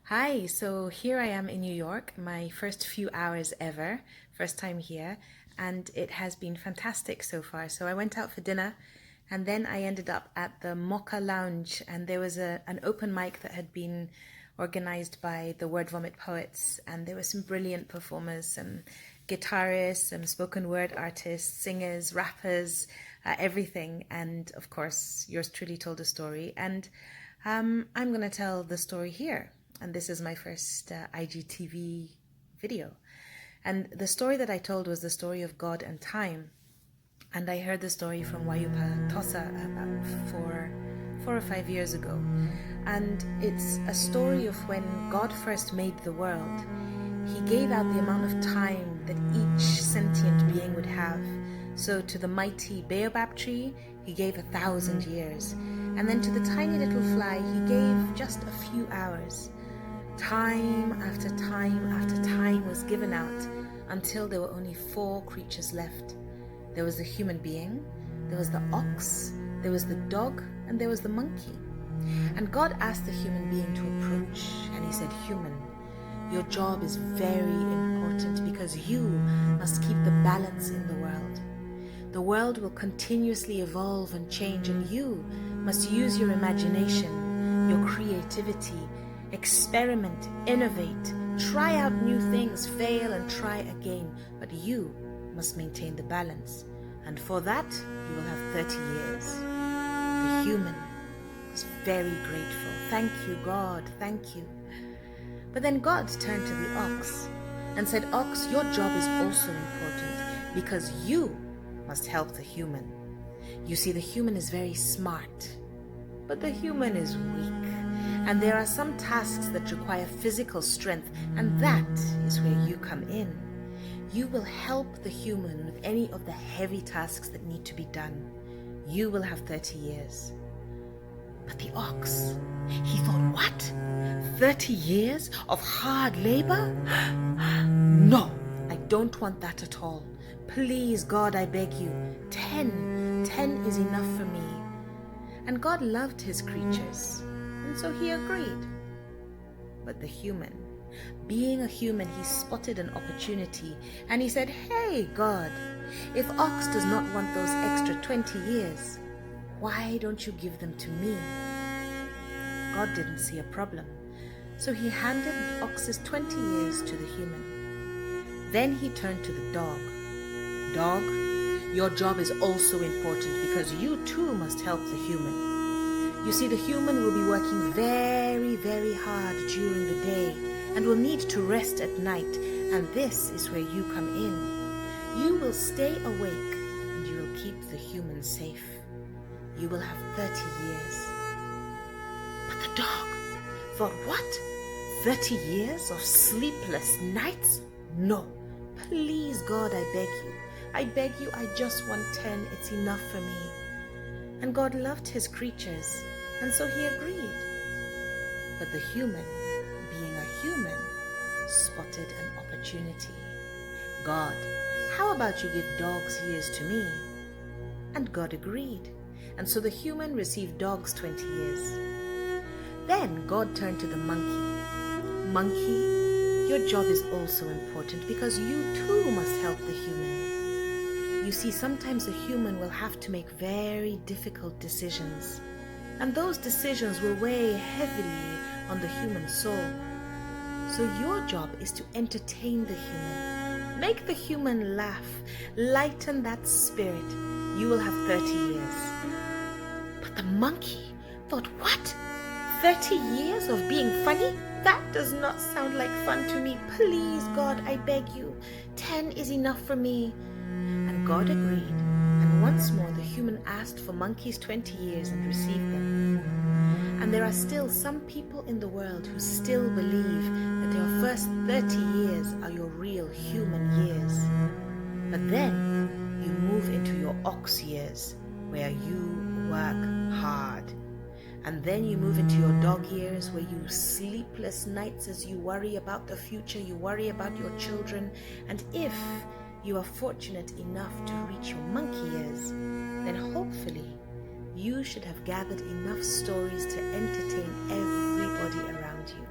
Hi, so here I am in New York, my first few hours ever, first time here, and it has been fantastic so far. So I went out for dinner and then I ended up at the Mocha Lounge, and there was an open mic that had been organized by the Word Vomit Poets, and there were some brilliant performers, some guitarists, some spoken word artists, singers, rappers, everything. And of course, yours truly told a story, and I'm going to tell the story here. And this is my first IGTV video. And the story that I told was the story of God and time. And I heard the story from Wajuppa Tossa about four or 5 years ago. And it's a story of when God first made the world. He gave out the amount of time that each sentient being would have. So to the mighty Baobab tree, he gave 1,000 years. And then to the tiny little fly, he gave just a few hours. Time after time after time was given out until there were only 4 creatures left. There was the human being, there was the ox, there was the dog, and there was the monkey. And God asked the human being to approach, and he said, "Human, your job is very important because you must keep the balance in the world. The world will continuously evolve and change, and you must use your imagination, your creativity, experiment, innovate, try out new things, fail and try again, but you must maintain the balance. And for that, you will have 30 years. The human was very grateful. "Thank you, God, thank you." But then God turned to the ox and said, "Ox, your job is also important because you must help the human. You see, the human is very smart, but the human is weak. And there are some tasks that require physical strength, and that is where you come in. You will help the human with any of the heavy tasks that need to be done. You will have 30 years. But the ox, he thought, what? 30 years of hard labor? No, I don't want that at all. Please, God, I beg you, 10 is enough for me. And God loved his creatures, and so he agreed. But the human, being a human, he spotted an opportunity, and he said, "Hey, God, if Ox does not want those extra 20 years, why don't you give them to me?" God didn't see a problem, so he handed Ox's 20 years to the human. Then he turned to the dog. "Dog, your job is also important because you too must help the human. You see, the human will be working very, very hard during the day and will need to rest at night, and this is where you come in. You will stay awake and you will keep the human safe. You will have 30 years. But the dog thought, what? 30 years of sleepless nights? No. Please, God, I beg you. I beg you, I just want 10. It's enough for me. And God loved his creatures, and so he agreed. But the human, being a human, spotted an opportunity. "God, how about you give dogs years to me?" And God agreed. And so the human received dogs 20 years. Then God turned to the monkey. "Monkey, your job is also important because you too must help the human. You see, sometimes a human will have to make very difficult decisions, and those decisions will weigh heavily on the human soul. So your job is to entertain the human, make the human laugh, lighten that spirit. You will have 30 years. But the monkey thought, what? 30 years of being funny? That does not sound like fun to me. Please, God, I beg you, 10 is enough for me." And God agreed, and once more the human asked for monkey's 20 years and received them. And there are still some people in the world who still believe that your first 30 years are your real human years. But then you move into your ox years, where you work hard. And then you move into your dog years, where you sleepless nights as you worry about the future, you worry about your children. And if you are fortunate enough to reach your monkey years, then hopefully you should have gathered enough stories to entertain everybody around you.